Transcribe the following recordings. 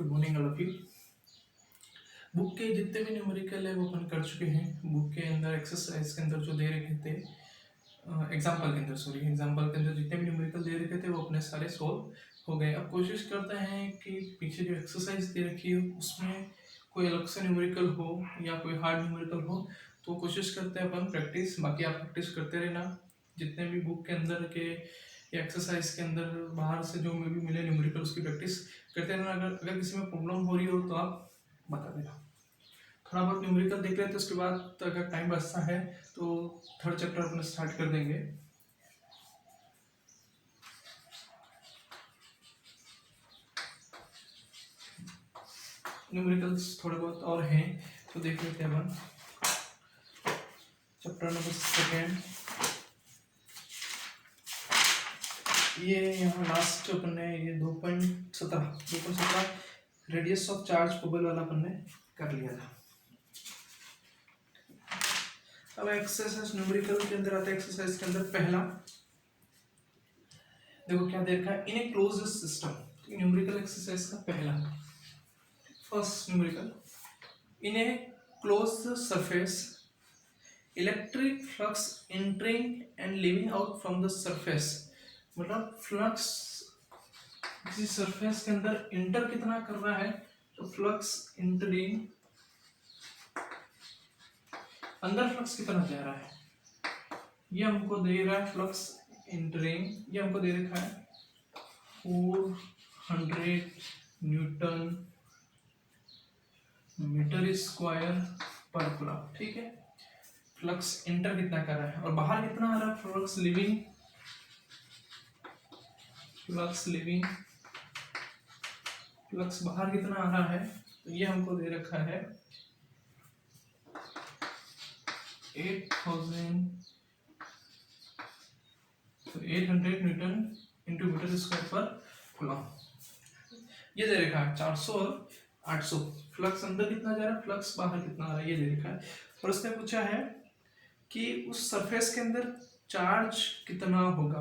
Good morning all of you. Book के जितने भी न्यूमेरिकल है वो अपन कर चुके हैं। बुक के अंदर एक्सरसाइज के अंदर जो दे रखे थे, एग्जाम्पल के अंदर जितने भी न्यूमेरिकल दे रखे थे वो अपने सारे सोल्व हो गए। अब कोशिश करते हैं कि पीछे जो एक्सरसाइज दे रखी है उसमें कोई अलग से न्यूमेरिकल हो या कोई हार्ड न्यूमेरिकल हो, तो कोशिश करते हैं अपन प्रैक्टिस। बाकी आप प्रैक्टिस करते रहना, जितने भी बुक के अंदर के या एक्सरसाइज के अंदर बाहर से जो भी मिले न्यूमेरिकल उसकी प्रैक्टिस करते रहना। अगर किसी में प्रॉब्लम हो रही हो तो आप बता देना। थोड़ा बहुत न्यूमेरिकल देख लेते हैं, उसके बाद तो अगर टाइम बचता है तो थर्ड चैप्टर अपना स्टार्ट कर देंगे। न्यूमेरिकल्स थोड़े बहुत और हैं तो देख लेते हैं अपन। चैप्टर नंबर सेकेंड, ये यहाँ लास्ट अपन ने ये 2.17 रेडियस ऑफ चार्ज बबल वाला अपन ने कर लिया था। अब एक्सरसाइज न्यूमेरिकल के अंदर आता है। एक्सरसाइज के अंदर पहला देखो क्या दे रखा है, in a closed system. Numerical exercise का पहला first numerical, in a closed surface electric flux entering and leaving out from the surface. मतलब फ्लक्स किसी सरफेस के अंदर इंटर कितना कर रहा है, तो फ्लक्स इंटरिंग अंदर फ्लक्स कितना जा रहा है ये हमको दे रहा है। फ्लक्स इंटरिंग ये हमको दे रखा है 400 न्यूटन मीटर स्क्वायर पर कूलम। ठीक है, फ्लक्स इंटर कितना कर रहा है और बाहर कितना आ रहा है, फ्लक्स लिविंग फ्लक्स बाहर कितना आ रहा है, तो ये हमको दे रखा है 800 न्यूटन इंटू मीटर स्क्वायर पर कूलम। ये दे रखा है 400 और 800। फ्लक्स अंदर कितना जा रहा है, फ्लक्स बाहर कितना आ रहा है, ये दे रखा है। और उसने पूछा है कि उस सरफेस के अंदर चार्ज कितना होगा,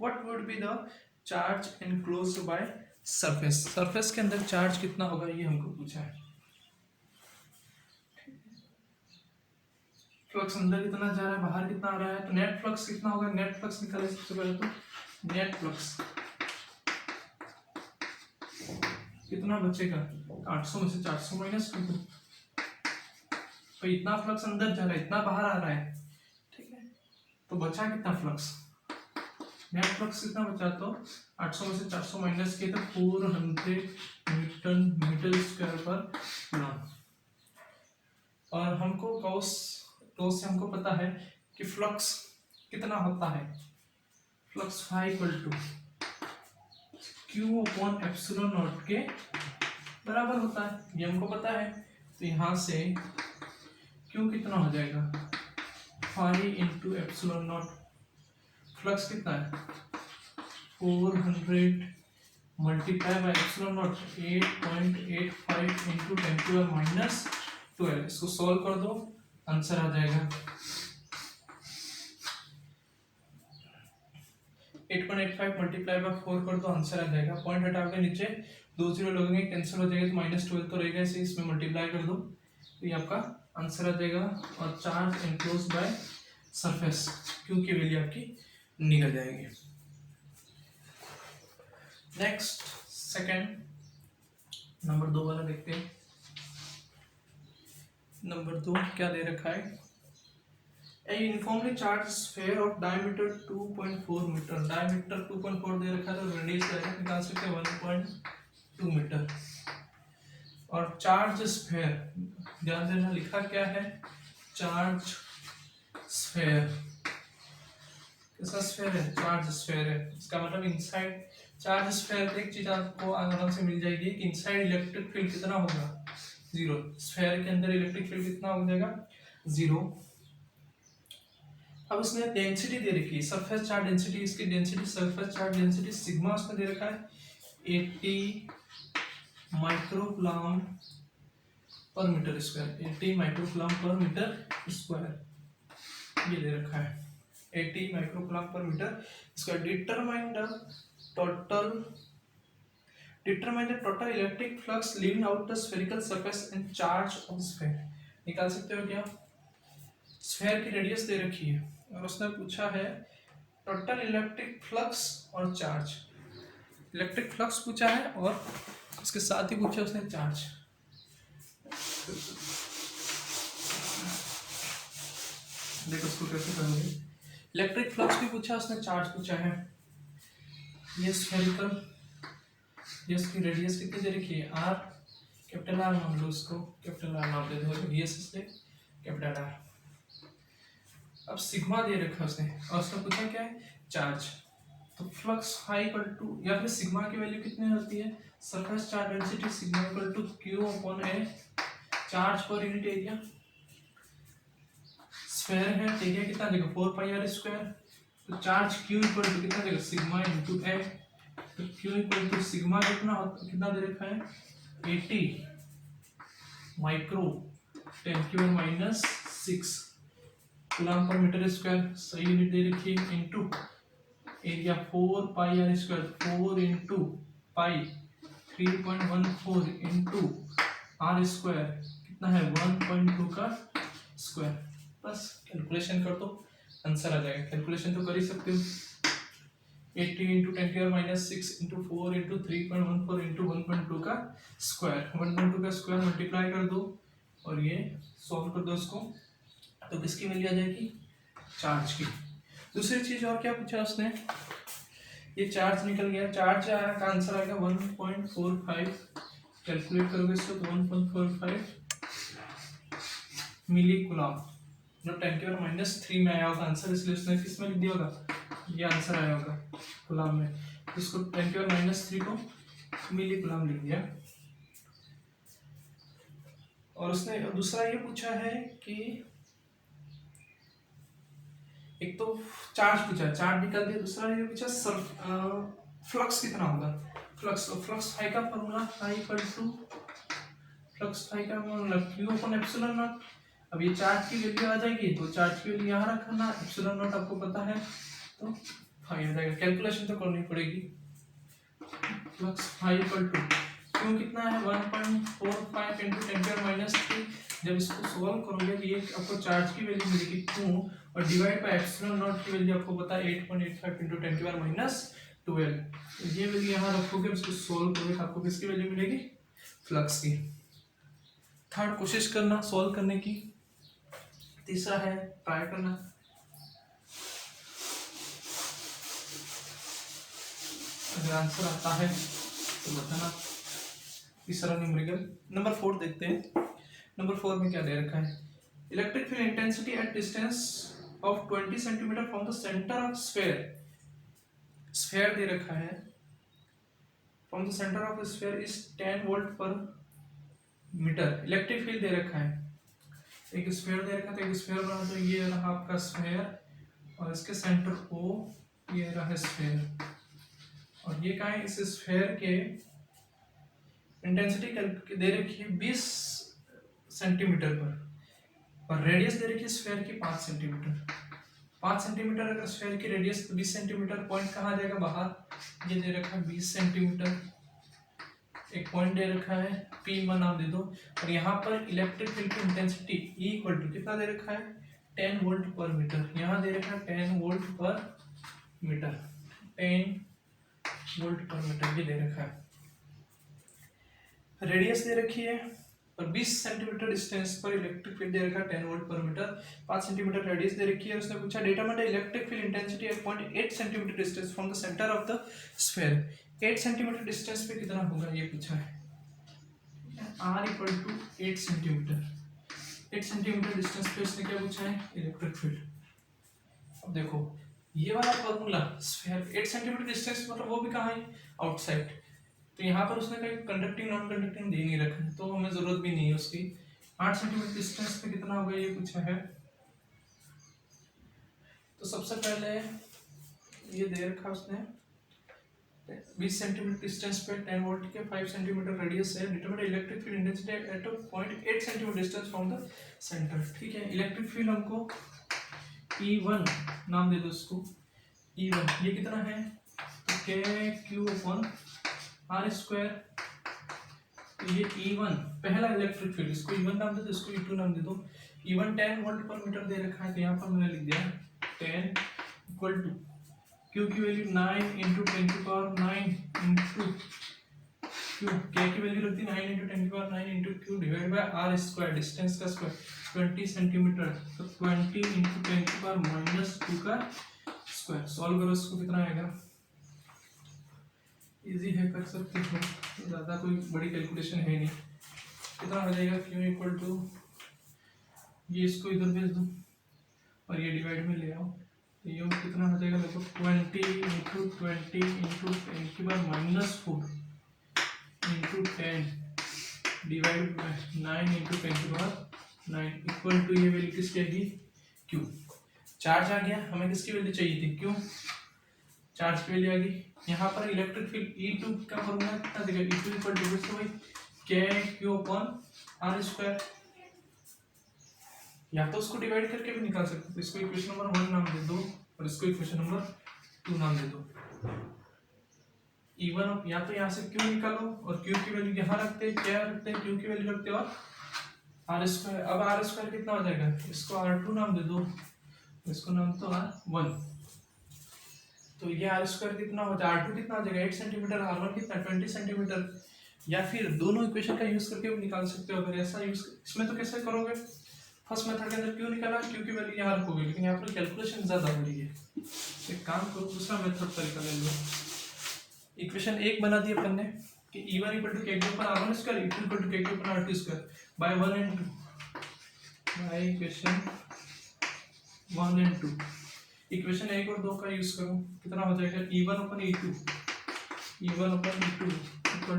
what would be the charge enclosed by surface. Surface के अंदर चार्ज कितना होगा ये हमको पूछा है। फ्लक्स अंदर कितना जा रहा है, बाहर कितना आ रहा है, तो नेट फ्लक्स कितना होगा। नेट फ्लक्स निकाले सबसे पहले, तो नेट फ्लक्स कितना बचेगा, 800 में से 400 माइनस कर दो, तो इतना फ्लक्स अंदर जा रहा है, इतना बाहर आ रहा है। ठीक है, तो बचा कितना फ्लक्स, नेट फ्लक्स कितना बचा, तो 800 में से 400 माइनस किया तो 400 न्यूटन मीटर स्क्वायर पर कूलम। और हमको गॉस लॉ से हमको पता है कि फ्लक्स कितना होता है, flux phi equal to Q upon epsilon naught के बराबर होता है, ये हमको पता है। तो यहाँ से क्यू कितना हो जाएगा, phi into epsilon naught. Flux कितना है 400 multiply by epsilon naught 8.85 into 10⁻⁻12। इसको सॉल्व कर दो, आंसर आ जाएगा 8.85 मल्टीप्लाई बाय 4 कर दो, आंसर आ जाएगा। पॉइंट हटा के नीचे 2 जीरो लगेंगे, कैंसिल हो जाएगा, तो -12 तो रहेगा, इसे इसमें मल्टीप्लाई कर दो तो ये आपका आंसर आ जाएगा। और charge enclosed by surface, Q की वैल्यू आपकी निकल जाएगी। नेक्स्ट सेकंड, नंबर 2 वाला देखते हैं। नंबर 2 क्या दे रखा है, A uniformly charged sphere of diameter 2.4 metre, diameter 2.4 दे रखा है, तो रेडियस डायरेक्ट निकाल सकते हैं 1.2 मीटर। और चार्ज स्फेयर, ध्यान देना लिखा क्या है, चार्ज स्फेयर। किसका स्फेयर है, चार्ज स्फेयर है। इसका मतलब इनसाइड चार्ज स्फेयर, एक चीज आपको आराम से मिल जाएगी कि इनसाइड इलेक्ट्रिक फील्ड कितना होगा, 0। स्फेयर के अंदर इलेक्ट्रिक फील्ड कितना हो जाएगा, 0। अब उसने डेंसिटी दे रखी है, सरफेस चार्ज डेंसिटी, इसकी density surface charge density sigma उसने दे रखा है 80 microcoulomb per metre square, 80 microcoulomb per metre square ये दे रखा है, 80 microcoulomb per metre square. Determine the determine the total electric flux leaving out the spherical surface and charge of sphere. निकाल सकते हो क्या? स्फेयर की रेडियस दे रखी है और उसने पूछा है टोटल इलेक्ट्रिक फ्लक्स और चार्ज। इलेक्ट्रिक फ्लक्स पूछा है और उसके साथ ही पूछा उसने चार्ज। देखो उसको कैसे करोगे। इलेक्ट्रिक फ्लक्स भी पूछा उसने, चार्ज पूछा है। ये स्फेरिकल, ये इसकी रेडियस कितनी दे रखी है? आर, कैपिटल आर मान लो उसको, कैपिटल आर नाम दे दो, ये से कैपिटल आर। अब सिग्मा दे रखा उसने और उसने पूछा क्या है? चार्ज। तो फ्लक्स फाई इक्वल टू, या फिर सिग्मा की वैल्यू कितनी होती है? Surface charge density sigma equal to Q upon A, charge per unit area. Sphere है, एरिया कितना देगा? 4 पाई आर स्क्वायर। तो चार्ज क्यू इक्वल टू कितना देगा? Sigma into A. तो क्यू इक्वल टू सिग्मा कितना दे रखा है? 80 micro 10⁻⁻6 coulomb per metre square, सही यूनिट दे रखी है, into area 4 pi R square, 4 into pi 3.14 into R square कितना है? 1.2 का स्क्वायर। बस कैलकुलेशन कर दो, आंसर आ जाएगा। कैलकुलेशन तो कर ही सकते हो। 80 इंटू 10⁻⁻6 इंटू 4 इंटू 3.14 इंटू 1.2 का स्क्वायर, 1.2 का स्क्वायर मल्टीप्लाई कर दो और ये सॉल्व कर दो इसको, तो किसकी वैल्यू आ जाएगी? चार्ज की। दूसरी चीज और क्या पूछा उसने? ये चार्ज निकल गया, चार्ज का आंसर आएगा 1.45। कैलकुलेट करोगे इसको तो 1.45 मिली कूलम, जो 10⁻³ में आया होगा आंसर, इसलिए उसने किस में लिख दिया होगा? ये आंसर आया होगा कूलम में, इसको 10⁻³ को मिली कूलम लिख दिया। और उसने दूसरा ये पूछा है कि एक तो चार्ज पूछा, चार्ज निकाल दिया। दूसरा ये पूछा फ्लक्स कितना होगा? फ्लक्स फाई का formula, phi equal to flux phi का formula Q upon epsilon naught. अब ये चार्ज की वैल्यू आ जाएगी तो चार्ज की वैल्यू यहाँ रखना, एप्सिलॉन नॉट आपको पता है तो फाई आ जाएगा। कैलकुलेशन तो करनी पड़ेगी। Flux phi equal to Q कितना है? 1.45 इंटू 10⁻³ जब इसको सोल्व करोगे तो ये आपको चार्ज की वैल्यू मिलेगी क्यू, और डिवाइड बाय एप्सिलॉन नॉट की वैल्यू आपको पता है 8.85 इंटू 10⁻12। ये वैल्यू यहाँ रखोगे, उसको सोल्व करोगे तो आपको किसकी वैल्यू मिलेगी? फ्लक्स की। थर्ड कोशिश करना सोल्व करने की। तीसरा है ट्राई करना। अगर आंसर आता है तो बताना। तीसरा न्यूमेरिकल। नंबर 4 देखते हैं। नंबर 4 में क्या दे रखा है? Electric field intensity at distance of 20 centimetre from the centre of sphere. Sphere दे रखा है, from the centre of sphere is 10 volt per metre. Electric field दे रखा है, एक स्फेयर दे रखा था, एक स्फेयर बना तो ये रहा आपका स्फेयर और इसके सेंटर O, ये रहा स्फेयर, और ये कहाँ है? इस स्फेयर के इंटेंसिटी दे रखी है 20 सेंटीमीटर पर और रेडियस दे रखी है स्फेयर की 5 सेंटीमीटर। 5 सेंटीमीटर अगर स्फेयर की रेडियस तो 20 सेंटीमीटर पॉइंट कहाँ आ जाएगा? बाहर। ये दे रखा है 20 सेंटीमीटर, एक पॉइंट दे रखा है P1 नाम दे दो, और यहाँ पर इलेक्ट्रिक फील्ड की इंटेंसिटी E इक्वल टू कितना दे रखा है? 10 वोल्ट पर मीटर। यहाँ दे रखा है 10 volt per metre, 10 volt per metre ये दे रखा है। रेडियस दे रखी है और 20 सेंटीमीटर डिस्टेंस पर इलेक्ट्रिक फील्ड दे रखा है 10 volt per metre, 5 centimetre radius दे रखी है। उसने पूछा determine the electric field intensity at 0.8 centimetre distance from the centre of the sphere. 8 centimetre distance पे कितना होगा ये पूछा है। R equal to 8 centimetre, 8 centimetre distance पे इसने क्या पूछा है? Electric field. अब देखो ये वाला फॉर्मूला स्फीयर 8 सेंटीमीटर डिस्टेंस मतलब वो भी कहाँ है? आउटसाइड। तो यहाँ पर उसने कहीं कंडक्टिंग नॉन कंडक्टिंग दे नहीं रखा है तो हमें जरूरत भी नहीं है उसकी। 8 सेंटीमीटर डिस्टेंस पे कितना होगा ये पूछा है। तो सबसे पहले ये दे रखा उसने 20 सेंटीमीटर डिस्टेंस पे 10 वोल्ट के 5 सेंटीमीटर रेडियस है। Determine electric field intensity at 0.8 centimetre distance from the centre. ठीक है, इलेक्ट्रिक फील्ड हमको E1 नाम दे दो उसको, E1 ये कितना है? तो Q/2 आर स्क्वायर, ये E1 पहला इलेक्ट्रिक फील्ड, इसको E1 नाम दे दो, इसको E2 नाम दे दो। E1 10 वोल्ट पर मीटर दे रखा है, तो यहाँ पर मैंने लिख दिया 10 इक्वल टू Q की वैल्यू 9 इंटू 10 की पावर 9 इंटू Q, K की वैल्यू रखती 9 इंटू 10 की power 9 into Q divide by R square, distance का स्क्वायर 20 सेंटीमीटर, तो 20 इंटू 10 की पावर -2 का स्क्वायर। सॉल्व करो, इसको कितना आएगा, इजी है, कर सकते हो, ज़्यादा कोई बड़ी कैलकुलेशन है नहीं। कितना हो जाएगा, क्यू इक्वल टू, ये इसको इधर भेज दो और ये डिवाइड में ले आओ, तो ये कितना हो जाएगा देखो, 20 इंटू 20 इंटू 10 की बार -4 इंटू 10 डिवाइड बाय 9 इंटू 10 की बार 9 इक्वल टू, ये वैल्यू किसकी आएगी, क्यू। चार्ज आ गया, हमें किसकी वैल्यू चाहिए थी, क्यू, चार्ज की वैल्यू आ गई। यहाँ पर इलेक्ट्रिक फील्ड E2 का फॉर्मूला कितना देगा, E2 इक्वल टू भाई K Q upon R square, या तो उसको डिवाइड करके भी निकाल सकते हो, तो इसको इक्वेशन नंबर 1 नाम दे दो और इसको इक्वेशन नंबर 2 नाम दे दो। E1 या तो यहाँ से Q निकालो और Q की वैल्यू यहाँ रखते हैं, क्या रखते हैं, Q की वैल्यू रखते हैं और R स्क्वायर। अब R स्क्वायर कितना हो जाएगा, इसको R2 नाम दे दो, इसको नाम तो R1, तो ये आर स्क्वायर कितना हो जाएगा, R2 कितना हो जाएगा 8 सेंटीमीटर, R1 कितना 20 सेंटीमीटर। या फिर दोनों इक्वेशन का यूज करके भी निकाल सकते हो, अगर ऐसा यूज, इसमें तो कैसे करोगे, फर्स्ट मेथड के अंदर क्यू निकाला, क्यू की वैल्यू यहाँ रखोगे, लेकिन यहाँ पर कैलकुलेशन ज्यादा हो रही है, एक काम करो दूसरा मेथड तरीका ले लो। इक्वेशन 1 बना दी अपन ने कि E1 इक्वल टू K के ऊपर R1 square, E2 equal to K के ऊपर R2 square by 1 and 2, by equation 1 and 2। Equation 1 और 2 का यूज करो, कितना हो जाएगा, E1 upon E2 equal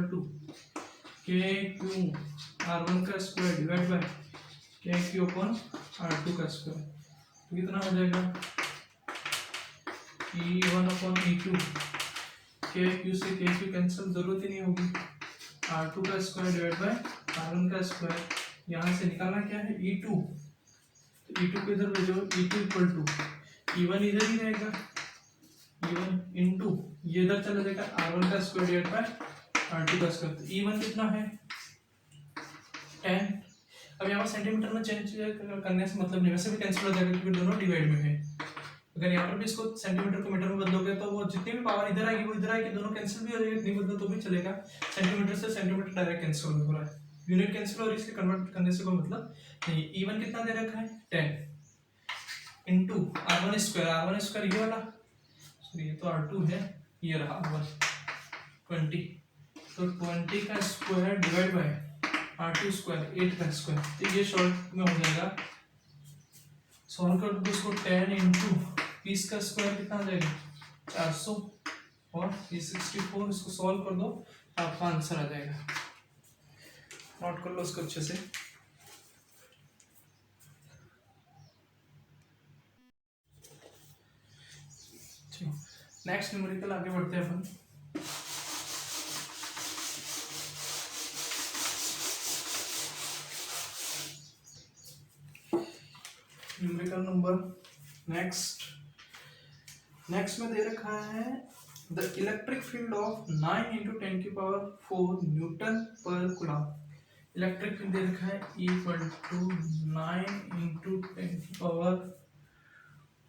to KQ R1 का square divide by KQ upon R2 का स्क्वायर, तो कितना हो जाएगा, E1 अपन E2, KQ से KQ कैंसिल, जरूरत ही नहीं होगी, R2 का स्क्वायर डिवाइड बाय R1 का स्क्वायर, यहाँ से निकालना क्या है, E2, तो E2 को इधर भेजो, E2 इक्वल टू E1 इधर ही रहेगा, E1 इंटू ये इधर चला जाएगा R1 का स्क्वायर डिवाइड बाय R2 का स्क्वायर, तो E1 कितना है 10। अब यहाँ पर सेंटीमीटर में चेंज करने से मतलब नहीं, वैसे भी कैंसिल हो जाएगा क्योंकि दोनों डिवाइड में है। अगर यहाँ पर भी इसको सेंटीमीटर को मीटर में बदलोगे तो वो जितनी भी पावर इधर आएगी वो इधर आएगी, दोनों कैंसिल भी हो जाएगी, नहीं बदलो तो भी चलेगा, सेंटीमीटर से सेंटीमीटर डायरेक्ट कैंसिल हो रहा है, यूनिट कैंसिल हो रही है, इसलिए कन्वर्ट करने से कोई मतलब नहीं। E1 कितना दे रखा है 10 इंटू R1 स्क्वायर ये वाला, सॉरी ये तो R2 है, ये रहा R1 20, तो 20 का square divide by R2 square 8 का स्क्वायर, तो ये शॉर्ट में हो जाएगा, सॉल्व कर दो इसको 10 इंटू 20 का स्क्वायर कितना आ जाएगा 400 और ये 64, इसको सॉल्व कर दो आपका आंसर आ जाएगा, नोट कर लो इसको अच्छे से। नेक्स्ट न्यूमेरिकल आगे बढ़ते हैं अपन। न्यूमेरिकल नंबर नेक्स्ट में दे रखा है the electric field of 9 into 10 की पावर 4 न्यूटन पर कूलम। इलेक्ट्रिक फील्ड दे रखा है इक्वल टू 9 इंटू 10 की पावर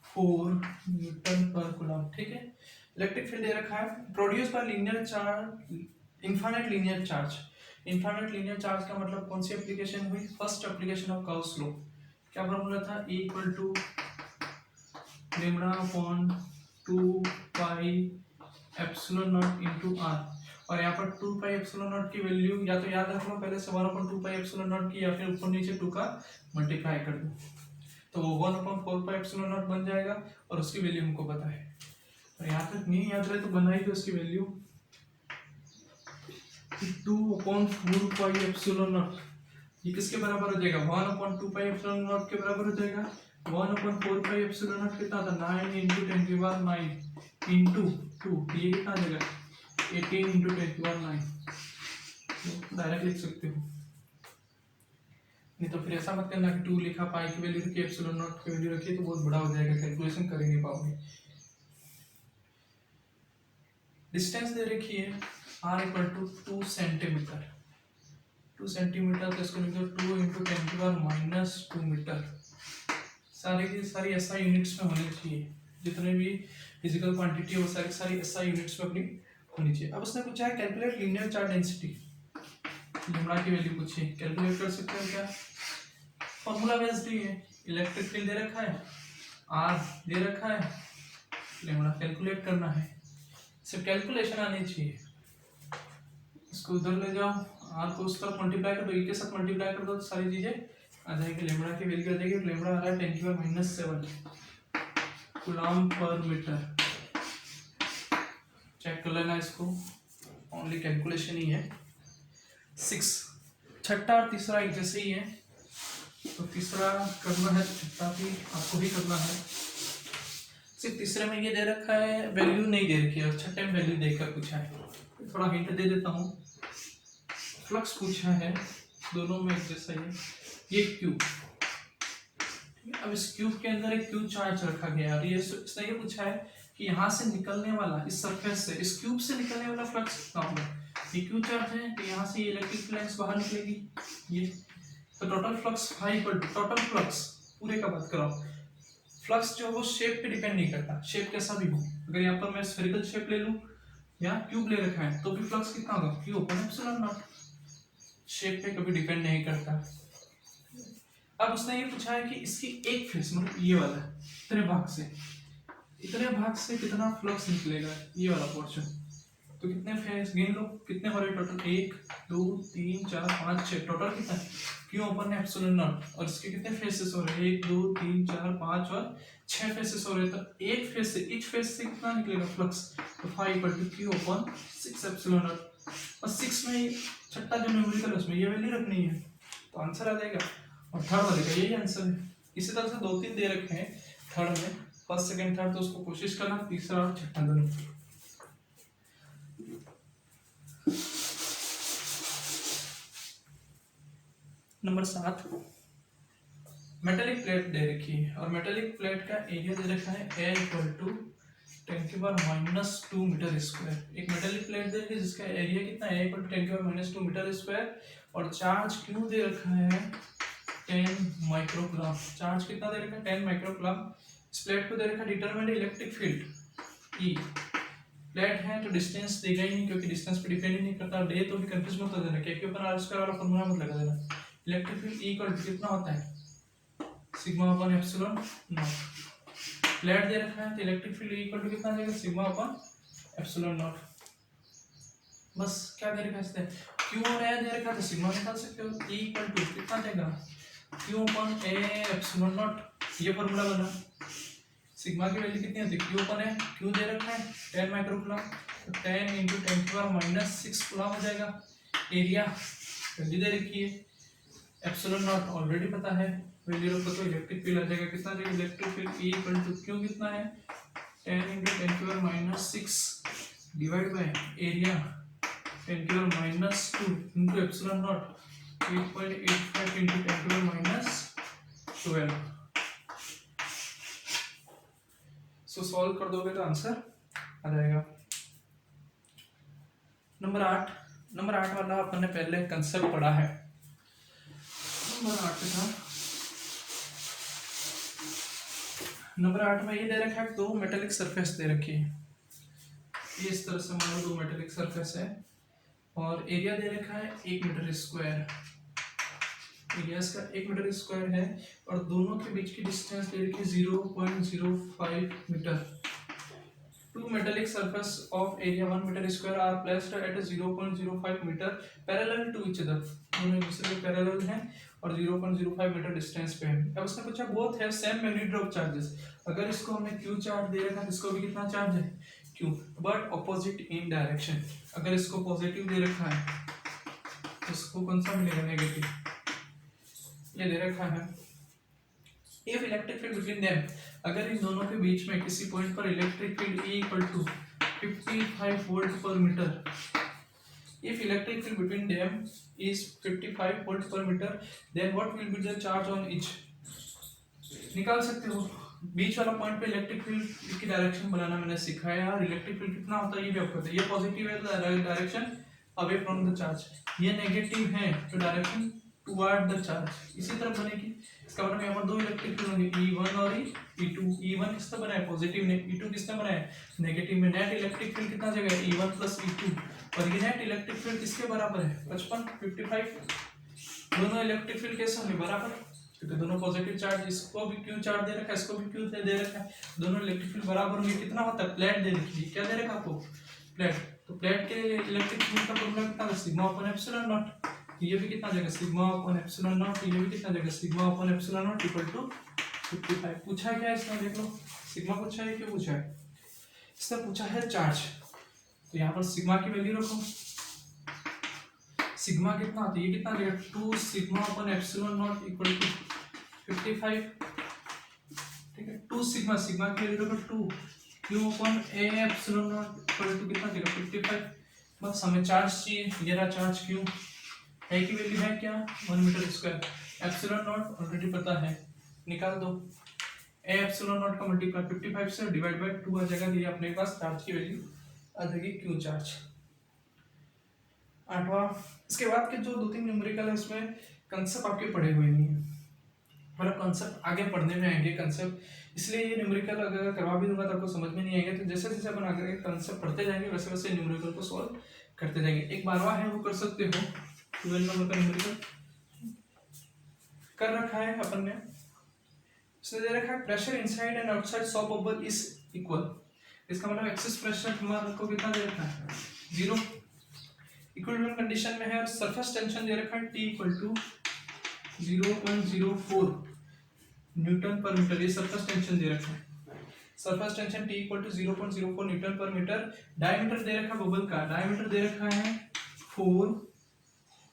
4 न्यूटन पर कूलम, ठीक है। इलेक्ट्रिक फील्ड दे रखा है produce by linear charge, infinite linear charge. Infinite linear charge का मतलब कौन सी एप्लीकेशन हुई, first application of Gauss law. क्या फॉर्मूला था, E equal to lambda upon 2 pi epsilon naught into r, और यहाँ पर 2 पाई एप्सिलॉन नॉट की वैल्यू या तो याद रख लो पहले से 1/2 पाई एप्सिलॉन नॉट की, या फिर ऊपर नीचे 2 का मल्टीप्लाई कर दो, तो वो 1/4 पाई एप्सिलॉन नॉट बन जाएगा और उसकी वैल्यू हमको पता है। और यहाँ तक नहीं याद रहे तो बनाई दो उसकी वैल्यू 2/4 पाई एप्सिलॉन नॉट, ये किसके बराबर हो जाएगा 1/2 पाई एप्सिलॉन नॉट के बराबर हो जाएगा। 1/4 पाई एप्सिलॉन नॉट कितना था 9 इंटू 10 की पावर 9 इंटू 2, ये कितना आ जाएगा 18 इंटू 10 की पावर 9, डायरेक्ट लिख सकते हो, नहीं तो फिर ऐसा मत करना कि 2 लिखा पाई की वैल्यू रखी एप्सिलॉन नॉट की वैल्यू रखी तो बहुत बड़ा हो जाएगा, कैलकुलेशन कर ही नहीं पाओगे। डिस्टेंस दे रखी है R equal to 2 centimetre. 2 centimetre तो इसको लिख दो 2 इंटू 10⁻² मीटर। सारी की सारी एसआई यूनिट्स में होनी चाहिए, जितने भी फिजिकल क्वांटिटी है वो सारी सारी एसआई यूनिट्स में अपनी होनी चाहिए। अब उसने पूछा है calculate linear charge density, lambda की वैल्यू पूछी, कैलकुलेट कर सकते हैं क्या? फॉर्मूला बेस्ड ही है, इलेक्ट्रिक फील्ड दे रखा है, आर दे रखा है, लैम्डा कैलकुलेट करना है, सिर्फ कैलकुलेशन आनी चाहिए। इसको उधर ले जाओ, आर को उस तरफ मल्टीप्लाई कर दो, ई के साथ मल्टीप्लाई कर दो तो सारी चीजें आ जाएगी। लैम्डा की वैल्यू आ जाएगी, लैम्डा आ रहा है 10⁻⁷ कूलम पर मीटर। चेक कर लेना इसको, ओनली कैलकुलेशन ही है। 6 छठा और तीसरा एक जैसे ही है, तो तीसरा करना है तो छठा भी आपको भी करना है। सिर्फ तीसरे में ये दे रखा है, वैल्यू नहीं दे रखी है, और छठे में वैल्यू देकर पूछा है। थोड़ा हिंट दे देता हूँ, फ्लक्स पूछा है, दोनों में एक जैसा ही है। ये क्यूब, अब इस क्यूब के अंदर एक क्यूब चार्ज रखा गया और ये इसने ये पूछा है कि यहाँ से निकलने वाला, इस सरफेस से, इस क्यूब से निकलने वाला फ्लक्स कितना होगा। ये क्यूब चार्ज है तो यहाँ से ये इलेक्ट्रिक लाइंस बाहर निकलेगी, ये तो टोटल फ्लक्स टोटल फ्लक्स पूरे का बात कर रहा हूँ। फ्लक्स जो वो शेप पे डिपेंड नहीं करता, शेप कैसा भी हो। अगर यहाँ पर मैं स्फेरिकल शेप ले लूँ या क्यूब ले रखा है तो भी फ्लक्स कितना होगा, Q open epsilon not, shape पे कभी डिपेंड नहीं करता। अब उसने ये पूछा है कि इसकी एक फेस, मतलब ये वाला इतने भाग से कितना फ्लक्स निकलेगा, ये वाला पोर्शन। तो कितने फेस गिन लो, कितने हो रहे टोटल, 1 2 3 4 5 6, टोटल कितना है, क्यों ओपन है एप्सिलॉन नॉट, और इसके कितने फेसेस हो रहे हैं, 1 2 3 4 5 और 6 फेसेस हो रहे हैं। तो एक फेस से, ईच फेस से कितना निकलेगा फ्लक्स, तो 5 = Q ओपन 6 एप्सिलॉन नॉट। और 6 में छठा जो न्यूमेरिकल है उसमें ये वैल्यू रखनी है, तो आंसर आ जाएगा। और थर्ड वाले का यही आंसर है। इसी तरह से 2-3 दे रखे हैं थर्ड में, फर्स्ट सेकंड थर्ड, तो उसको कोशिश करना तीसरा और छठा दोनों। नंबर 7, मेटेलिक प्लेट दे रखी है और मेटेलिक प्लेट का एरिया दे रखा है A = 10⁻² मीटर स्क्वायर। एक मेटेलिक प्लेट दे रखी है जिसका एरिया कितना है, A = 10⁻² मीटर स्क्वायर, और चार्ज क्यू दे रखा है 10 माइक्रोकूलम। चार्ज कितना दे रखा है, 10 माइक्रोकूलम। इस प्लेट को दे रखा है determined electric field E. Plate है तो डिस्टेंस देगा ही नहीं, क्योंकि डिस्टेंस पे डिपेंड ही नहीं करता। डे तो भी कंफ्यूज मत कर देना, K/R² वाला फॉर्मूला मत लगा देना। इलेक्ट्रिक फील्ड ई = कितना होता है, σ/ε0। प्लेट दे रखा है तो इलेक्ट्रिक फील्ड ई = कितना आ जाएगा, σ/ε0। बस क्या दे रखा है इसने, क्यू और ए दे रखा है तो सिग्मा निकाल सकते हो। ई = कितना आ जाएगा, Q/A∈0। ये फॉर्मूला बना। सिग्मा की वैल्यू कितनी होती है, Q/A, क्यू दे रखा है 10 माइक्रोकूलम, तो 10 × 10⁻⁻6 कूलम हो जाएगा। एरिया वैल्यू दे रखी है, ε0 ऑलरेडी पता है, वैल्यू रखो तो इलेक्ट्रिक फील्ड आ जाएगा। कितना आ जाएगा इलेक्ट्रिक फील्ड, E = Q कितना है, 10 × 10⁻⁻6 divide by area 10⁻² into ε0, 8.85 into 10⁻12। So solve कर दोगे तो आंसर आ जाएगा। नंबर 8 वाला अपन ने पहले कंसेप्ट पढ़ा है। नंबर 8 में ये दे रखा है, 2 मेटेलिक सरफेस दे रखी है। ये इस तरह से मान लो 2 मेटेलिक सरफेस है और एरिया दे रखा है 1 मीटर स्क्वायर। एरिया इसका 1 मीटर स्क्वायर है और दोनों के बीच की डिस्टेंस दे रखी है 0.05 metre. 2 metallic surface of area 1 meter square are placed at 0.05 meter parallel to each other। दोनों एक दूसरे के पैरेलल हैं और 0.05 मीटर डिस्टेंस पे हैं। अब उसने पूछा both have same magnitude of charges. अगर इसको हमने क्यू चार्ज दे रखा है तो इसको भी कितना चार्ज है, Q, but opposite in direction. अगर इसको पॉजिटिव दे रखा है तो इसको कौन सा मिलेगा, नेगेटिव। ये दे रखा है if electric field between them, अगर इन दोनों के बीच में किसी पॉइंट पर electric field E = 55 volt per metre, if electric field between them is 55 volt per metre, then what will be the charge on each. निकाल सकते हो, बीच वाला पॉइंट पे इलेक्ट्रिक फील्ड की डायरेक्शन बनाना मैंने सिखाया और इलेक्ट्रिक फील्ड कितना होता है ये भी आपको पता है। ये पॉजिटिव है तो direction away from the charge, ये नेगेटिव है तो डायरेक्शन टुवर्ड द चार्ज इसी तरफ बनेगी। इसका मतलब यहाँ पर दो इलेक्ट्रिक फील्ड होंगे E1 और E2। E1 किसने बनाया पॉजिटिव ने, E2 किसने बनाया नेगेटिव में। नेट इलेक्ट्रिक फील्ड कितना जगह है E1 प्लस E2 और ये नेट इलेक्ट्रिक फील्ड किसके बराबर है 55। दोनों इलेक्ट्रिक फील्ड कैसे होंगे बराबर, क्योंकि दोनों पॉजिटिव चार्ज, इसको भी क्यू चार्ज दे रखा है इसको भी क्यू दे रखा है, दोनों इलेक्ट्रिक फील्ड बराबर होंगे। कितना होता है प्लेट दे रखी है, क्या दे रखा आपको प्लेट, तो प्लेट के इलेक्ट्रिक फील्ड का फॉर्मूला कितना है सिग्मा अपॉन एप्सिलॉन नॉट। ये भी कितना जगह सिग्मा अपॉन एप्सिलॉन नॉट, ये भी कितना जगह sigma upon epsilon naught equal to 55। पूछा क्या है इसमें देख लो, सिग्मा पूछा है क्यों पूछा है, इसने पूछा है चार्ज, तो यहाँ पर सिग्मा की वैल्यू रखो। सिग्मा कितना आता है ये कितना जगह 2 sigma upon epsilon naught equal to 55। ठीक है 2 सिग्मा, सिग्मा की वैल्यू रखो 2 Q upon A epsilon naught equal to कितना जगह 55। बस हमें चार्ज चाहिए, ये रहा चार्ज क्यू, ए की वैल्यू है क्या 1 metre square, epsilon naught already पता है निकाल दो, ए एप्सिलॉन नॉट का मल्टीप्लाई 55 से डिवाइड बाय 2 आ जाएगा, ये अपने पास चार्ज की वैल्यू आ जाएगी क्यू चार्ज। आठवां, इसके बाद के जो 2-3 न्यूमेरिकल है उसमें कंसेप्ट आपके पढ़े हुए नहीं है, मतलब कंसेप्ट आगे पढ़ने में आएंगे कंसेप्ट, इसलिए ये न्यूमेरिकल अगर करवा भी दूंगा तो आपको समझ में नहीं आएगा। तो जैसे जैसे अपन आगे कंसेप्ट पढ़ते जाएंगे वैसे वैसे न्यूमेरिकल को सॉल्व करते जाएंगे। एक 12वां है वो कर सकते हो, 12 नंबर का न्यूमेरिकल कर रखा है अपन ने, इसने दे रखा है pressure inside and outside saw bubble is equal. इसका मतलब एक्सेस प्रेशर हमारे को कितना दे रखा है 0, इक्विलिब्रियम कंडीशन में है और सरफेस टेंशन दे रखा है T equal to 0.04 newton per metre, ये सरफेस टेंशन दे रखा है, surface tension T equal to 0.04 newton per metre. Diameter दे रखा बबल का, डायमीटर दे रखा है 4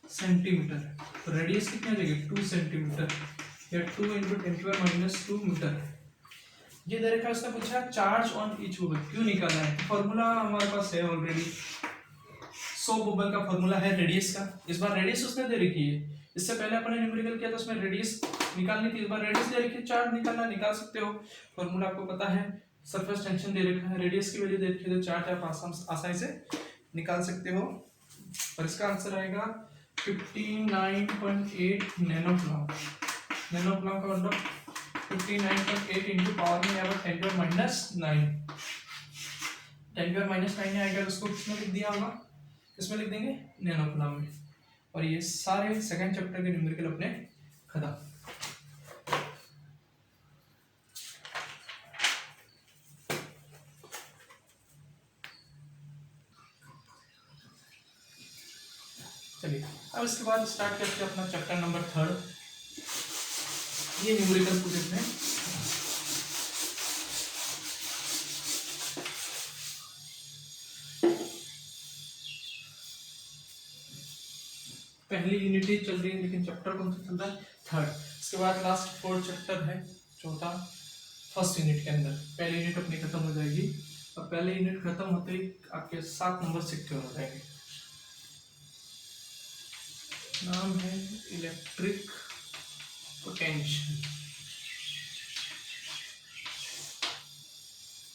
सेंटीमीटर, तो रेडियस कितना देगा 2 सेंटीमीटर या 2 × 10⁻² मीटर। ये दे रखा है, उसने पूछा चार्ज ऑन ईच बबल, क्यों निकालना है, फॉर्मूला हमारे पास है ऑलरेडी, 100 बबल का फॉर्मूला है रेडियस का, इस बार रेडियस उसने दे रखी है, इससे पहले अपने न्यूमेरिकल किया था उसमें रेडियस निकालनी थी, इस बार रेडियस दे रखी है, चार्ज निकालना निकाल सकते हो, फॉर्मूला आपको पता है, सरफेस टेंशन दे रखा है, रेडियस की वैल्यू दे रखी है, तो चार्ज आप आसानी से निकाल सकते हो। और इसका आंसर आएगा 59.8 नैनो कूलम, नैनो कूलम का मतलब 59.8 इंटू पावर में आएगा 10⁻⁹, 10⁻⁹ आएगा, उसको किसमें लिख दिया होगा, इसमें लिख देंगे नैनो कूलम में। और ये सारे सेकंड चैप्टर के न्यूमेरिकल अपने खत्म। चलिए अब इसके बाद स्टार्ट करते हैं अपना चैप्टर नंबर 3, ये न्यूमेरिकल पूरे में पहली यूनिट ही चल रही है लेकिन चैप्टर कौन सा चल रहा है 3rd। इसके बाद लास्ट 4 चैप्टर है चौथा फर्स्ट यूनिट के अंदर, पहली यूनिट अपनी खत्म हो जाएगी और पहले यूनिट खत्म होते ही आपके 7 नंबर सिक्योर हो जाएंगे। नाम है इलेक्ट्रिक पोटेंशियल,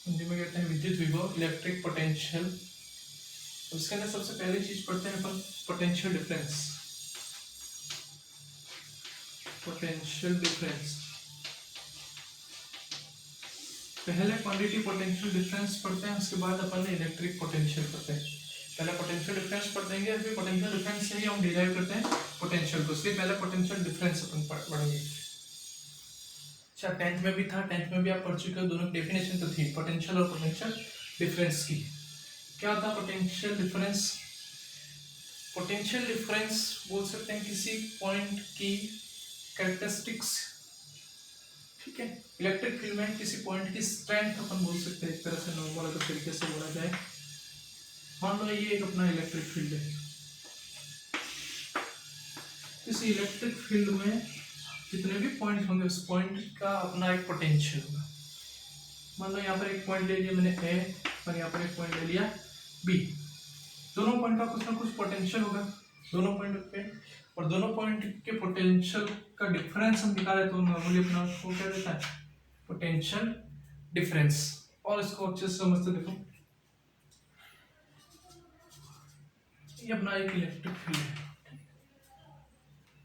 हिंदी में कहते हैं विद्युत विभव, इलेक्ट्रिक पोटेंशियल। उसके अंदर सबसे पहली चीज पढ़ते हैं अपन पोटेंशियल डिफरेंस, पोटेंशियल डिफरेंस। पहले क्वांटिटी पोटेंशियल डिफरेंस पढ़ते हैं, उसके बाद अपन इलेक्ट्रिक पोटेंशियल पढ़ते हैं। पहले पोटेंशियल डिफरेंस पढ़ देंगे, फिर पोटेंशियल डिफरेंस से ही हम डिराइव करते हैं पोटेंशियल को, इसलिए पहले पोटेंशियल डिफरेंस अपन पढ़ेंगे। अच्छा 10th में भी था, 10th में भी आप पढ़ चुके हो, दोनों की डेफिनेशन तो थी पोटेंशियल और पोटेंशियल डिफरेंस की। क्या होता है पोटेंशियल डिफरेंस, पोटेंशियल डिफरेंस बोल सकते हैं किसी पॉइंट की कैरेक्टरिस्टिक्स, ठीक है, इलेक्ट्रिक फील्ड में किसी पॉइंट की स्ट्रेंथ अपन बोल सकते हैं, एक तरह से नॉर्मल अगर तरीके से बोला जाए। मान लो ये एक अपना इलेक्ट्रिक फील्ड है, इस इलेक्ट्रिक फील्ड में जितने भी पॉइंट होंगे उस पॉइंट का अपना एक पोटेंशियल होगा। मान लो यहाँ पर एक पॉइंट ले लिया मैंने ए और यहाँ पर एक पॉइंट ले लिया बी, दोनों पॉइंट का कुछ ना कुछ पोटेंशियल होगा दोनों पॉइंट पे, और दोनों पॉइंट के पोटेंशियल का डिफरेंस हम निकाले तो नॉर्मली अपना वो क्या देता है पोटेंशियल डिफरेंस। और इसको अच्छे से समझते देखो, ये अपना एक इलेक्ट्रिक फील्ड है।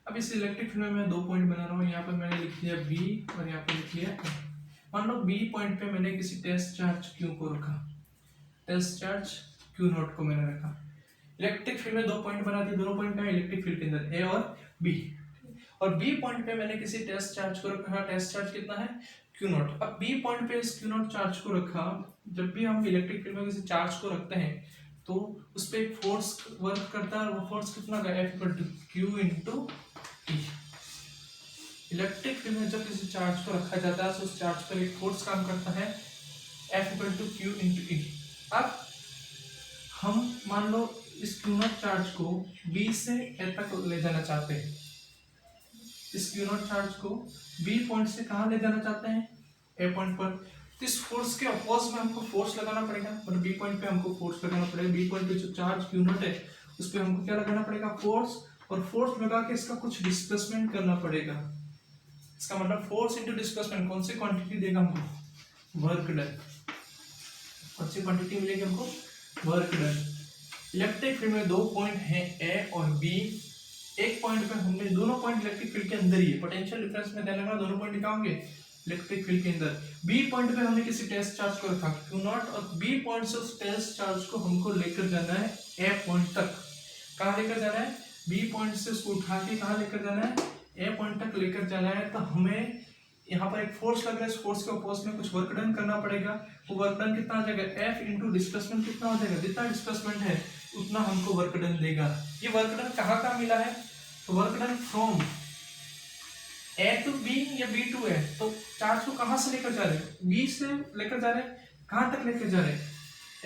अब इस इलेक्ट्रिक फील्ड में मैं 2 पॉइंट बना रहा हूँ। यहाँ पे मैंने लिख दिया B और यहाँ पे लिख लिया A। मान लो B पॉइंट पे मैंने किसी टेस्ट चार्ज Q को रखा, टेस्ट चार्ज Q नॉट को मैंने रखा। इलेक्ट्रिक फील्ड में 2 पॉइंट बना दिए, दोनों पॉइंट का इलेक्ट्रिक फील्ड के अंदर A और B। और B पॉइंट पे मैंने किसी टेस्ट चार्ज को रखा, टेस्ट चार्ज कितना है Q नॉट। अब B पॉइंट पे इस Q नॉट चार्ज को रखा, जब भी हम इलेक्ट्रिक फील्ड में किसी चार्ज को रखते हैं तो उस पर एक फोर्स वर्क करता है। वो फोर्स कितना का F equal to Q into T। Electric field में जब किसी चार्ज को रखा जाता है तो उस चार्ज पर एक फोर्स काम करता है F equal to Q into E। अब हम मान लो इस Q नॉट चार्ज को B से A तक ले जाना चाहते हैं। इस Q नॉट चार्ज को B पॉइंट से कहाँ ले जाना चाहते हैं, A पॉइंट पर। तो इस फोर्स के अपोज में हमको फोर्स लगाना पड़ेगा, मतलब B पॉइंट पे हमको फोर्स लगाना पड़ेगा। B पॉइंट पे जो चार्ज Q नॉट है उस पे हमको क्या लगाना पड़ेगा, फोर्स। और फोर्स लगा के इसका कुछ डिस्प्लेसमेंट करना पड़ेगा। इसका मतलब फोर्स इंटू डिस्प्लेसमेंट कौन सी क्वांटिटी देगा हमको, वर्क डन। कौन सी क्वांटिटी मिलेगी हमको, वर्क डन। इलेक्ट्रिक फील्ड में 2 पॉइंट हैं A और B। एक पॉइंट पे हमने, दोनों पॉइंट इलेक्ट्रिक फील्ड के अंदर ही है। पोटेंशियल डिफरेंस में देने वाला दोनों पॉइंट कहाँ होंगे, इलेक्ट्रिक फील्ड के अंदर। B पॉइंट पे हमने किसी टेस्ट चार्ज को रखा Q नॉट, और B पॉइंट से उस टेस्ट चार्ज को हमको लेकर जाना है A पॉइंट तक। कहाँ लेकर जाना है, B पॉइंट से उसको उठा के कहाँ लेकर जाना है, A पॉइंट तक लेकर जाना है। तो हमें यहाँ पर एक फोर्स लग रहा है, इस फोर्स के अपोज में कुछ वर्क डन करना पड़ेगा। वो वर्क डन कितना आ जाएगा, F इंटू डिस्प्लेसमेंट कितना हो जाएगा, जितना डिस्प्लेसमेंट है उतना हमको वर्क डन देगा। ये वर्क डन कहाँ कहाँ मिला है, तो work done from A to B या B टू A। तो चार्ज को कहाँ से लेकर जा रहे हैं, B से लेकर जा रहे हैं, कहाँ तक लेकर जा रहे हैं,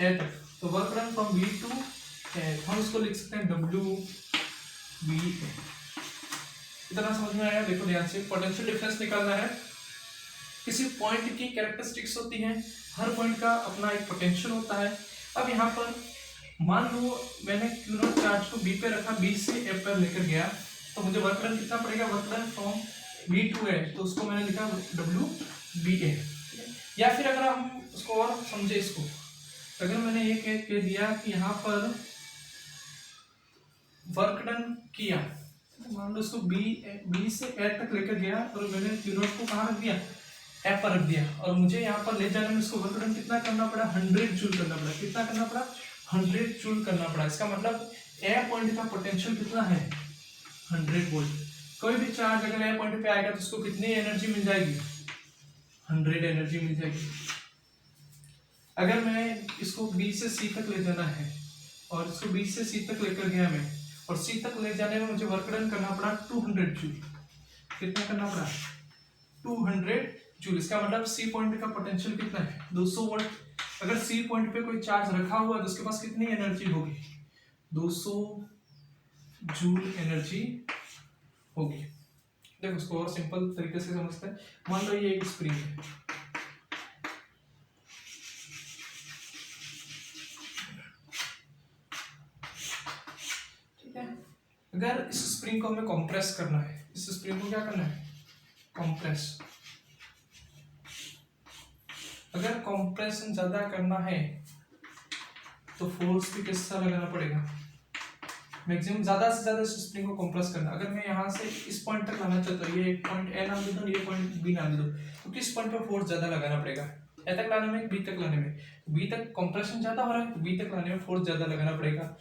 A तक। तो work done from B to A, हम इसको लिख सकते हैं WBA। इतना समझ में आया। देखो ध्यान से, पोटेंशियल डिफरेंस निकालना है। किसी पॉइंट की कैरेक्टरिस्टिक्स होती हैं, हर पॉइंट का अपना एक पोटेंशियल होता है। अब यहाँ पर मान लो मैंने Q नॉट चार्ज को B पे रखा, B से A पर लेकर गया, तो मुझे वर्क डन कितना पड़ेगा, work done from B to A। तो उसको मैंने लिखा WBA। या फिर अगर हम उसको और समझे, इसको अगर मैंने ये कह दिया कि यहाँ पर वर्क डन किया, मान लो इसको B से A तक लेकर गया और मैंने Q नॉट को कहाँ रख दिया, A पर रख दिया, और मुझे यहाँ पर ले जाने में इसको वर्क डन कितना करना पड़ा, 100 जूल करना पड़ा। कितना करना पड़ा, 100 जूल करना पड़ा। इसका मतलब A पॉइंट का पोटेंशियल कितना है, 100 वोल्ट। कोई भी चार्ज अगर A पॉइंट पे आएगा तो उसको कितनी एनर्जी मिल जाएगी, 100 एनर्जी मिल जाएगी। अगर मैं इसको B से C तक ले जाना है और इसको B से C तक लेकर गया मैं, और C तक ले जाने में मुझे वर्क डन करना पड़ा 200 जूल। कितना करना पड़ा, 200 जूल। इसका मतलब C पॉइंट का पोटेंशियल कितना है, 200 वोल्ट। अगर C पॉइंट पे कोई चार्ज रखा हुआ है तो उसके पास कितनी एनर्जी होगी, 200 जूल एनर्जी होगी। देखो उसको और सिंपल तरीके से समझते हैं। मान लो ये एक स्प्रिंग है, ठीक है। अगर इस स्प्रिंग को हमें कंप्रेस करना है, इस स्प्रिंग को क्या करना है, कंप्रेस। अगर कंप्रेशन ज्यादा करना है तो फोर्स भी कितना लगाना पड़ेगा, मैक्सिमम ज्यादा से ज्यादा इस स्प्रिंग को कंप्रेस करना। अगर मैं यहाँ से इस पॉइंट तक लाना चाहता हूँ, ये एक पॉइंट A नाम दे दो, ये पॉइंट B नाम दे दो, तो किस पॉइंट पर फोर्स ज्यादा लगाना पड़ेगा, A तक लाने में, B तक लाने में। B तक कंप्रेशन ज्यादा हो रहा है तो B तक लाने में फोर्स ज्यादा लगाना पड़ेगा।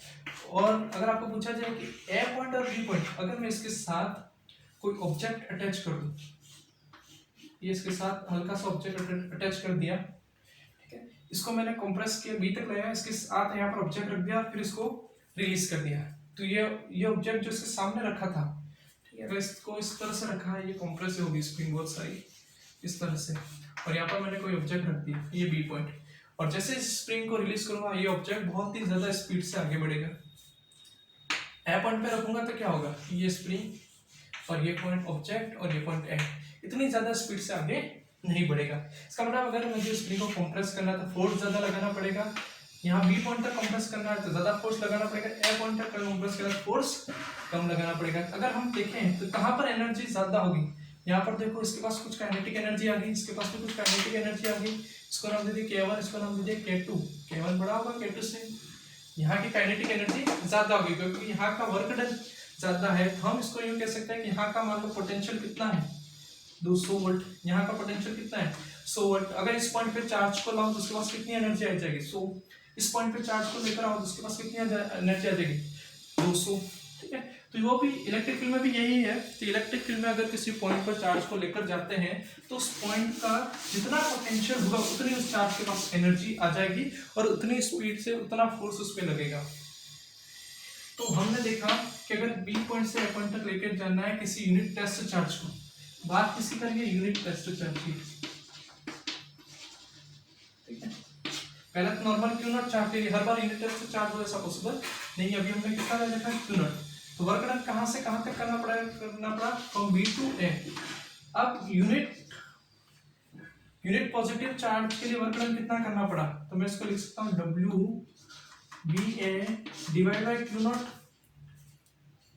और अगर आपको पूछा जाए कि A पॉइंट और B पॉइंट, अगर मैं इसके साथ कोई ऑब्जेक्ट अटैच कर दूं, ये इसके साथ हल्का सा ऑब्जेक्ट अटैच कर दिया, ठीक है, इसको मैंने कंप्रेस किया, B तक लाया, इसके साथ यहाँ पर ऑब्जेक्ट रख दिया, फिर इसको रिलीज कर दिया, तो ये ऑब्जेक्ट जो इसके सामने रखा था, ठीक है, अगर इसको इस तरह से रखा है, ये कंप्रेस होगी स्प्रिंग बहुत सारी इस तरह से, और यहाँ पर मैंने कोई ऑब्जेक्ट रख दिया, ये B पॉइंट, और जैसे इस स्प्रिंग को रिलीज करूंगा ये ऑब्जेक्ट बहुत ही ज्यादा स्पीड से आगे बढ़ेगा। A पॉइंट पे रखूंगा तो क्या होगा, ये स्प्रिंग और ये पॉइंट ऑब्जेक्ट और ये पॉइंट A इतनी ज्यादा स्पीड से आगे नहीं बढ़ेगा। इसका मतलब अगर मुझे स्प्रिंग को कंप्रेस करना है तो फोर्स ज्यादा लगाना पड़ेगा। यहाँ B पॉइंट तक कंप्रेस करना है तो ज्यादा फोर्स लगाना पड़ेगा, A पॉइंट तक कंप्रेस करना है फोर्स कम लगाना पड़ेगा। अगर हम देखें तो कहाँ पर एनर्जी ज्यादा होगी, यहाँ पर देखो इसके पास कुछ काइनेटिक एनर्जी आ गई, इसके पास भी कुछ काइनेटिक एनर्जी आ गई। इसको नाम दे दिए K1, इसको नाम दे दिए K2। K1 बड़ा होगा K2 से, यहाँ की काइनेटिक एनर्जी ज्यादा होगी क्योंकि यहाँ का वर्क डन ज्यादा है। तो हम इसको यूं कह सकते हैं कि यहाँ का मान लो पोटेंशियल कितना है 200 वोल्ट, यहाँ का पोटेंशियल कितना है 100 वोल्ट। अगर इस पॉइंट पे चार्ज को लाओ तो उसके पास कितनी एनर्जी आ जाएगी 100। इस पॉइंट पे चार्ज को लेकर आओ तो उसके पास कितनी एनर्जी आ जाएगी 200। ठीक है, तो वो भी इलेक्ट्रिक फील्ड में भी यही है कि इलेक्ट्रिक फील्ड में अगर किसी पॉइंट पर चार्ज को लेकर जाते हैं तो उस पॉइंट का जितना पोटेंशियल होगा उतनी उस चार्ज के पास एनर्जी आ जाएगी और उतनी स्पीड से उतना फोर्स उस पर लगेगा। तो हमने देखा कि अगर बी पॉइंट से ए पॉइंट तक लेकर जाना है किसी यूनिट टेस्ट चार्ज को, बात किसी करेंगे यूनिट टेस्ट चार्ज की। ठीक है, पहले तो नॉर्मल क्यू नॉट चार्ज के लिए हर बार यूनिट टेस्ट चार्ज हो ऐसा पॉसिबल नहीं। अभी हमने कितना ले देखा क्यू नॉट। तो वर्क डन कहां से कहां तक करना पड़ा फ्रॉम बी टू ए। अब यूनिट पॉजिटिव चार्ज के लिए वर्क डन कितना करना पड़ा, तो मैं इसको लिख सकता हूं W B A divide by Q naught.